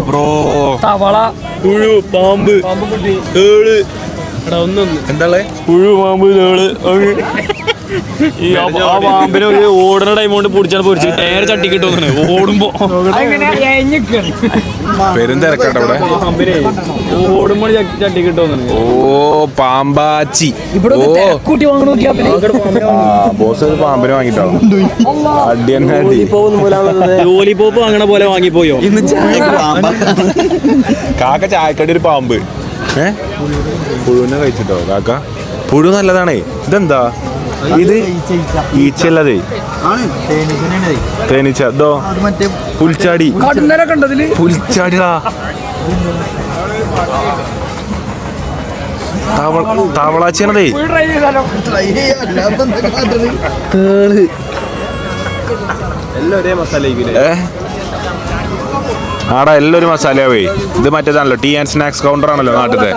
Bro തവള പുഴു പാമ്പ് ഏള് എന്താ പുഴു പാമ്പ് ഏള് ഈ ആ പാമ്പിനെ ഒരു ഓടുന്ന ടൈം കൊണ്ട് പിടിച്ചാൽ പൊരിച്ച് നേരെ ചട്ടി കിട്ടും ഓടുമ്പോ പെരുന്തിരക്കട്ടെ ഇവിടെ പാമ്പിനെ ഓടുമ്പോ ചട്ടി കിട്ടും. ഓ പാമ്പാച്ചി ബോസ് ഒരു പാമ്പിനെ വാങ്ങിട്ടോ അടി തന്നെ അടി ലോലിപോപ്പ് വാങ്ങണ പോലെ വാങ്ങിപ്പോയോ കാക്ക ചായക്കടി ഒരു പാമ്പ് പുഴുവിനെ കഴിച്ചിട്ടോ കാക്ക പുഴു നല്ലതാണേ ഇതെന്താ ഇത് ഈച്ചല്ലതേ തേനീച്ച ഇതോ പുൽച്ചാടി പുൽച്ചാടിടാ തവളാച്ചിയാണതേ ആടാ എല്ലാം ഒരു മസാലയാവേ ഇത് മറ്റേതാണല്ലോ ടീ ആൻഡ് സ്നാക്സ് കൗണ്ടർ ആണല്ലോ നാട്ടിലത്തെ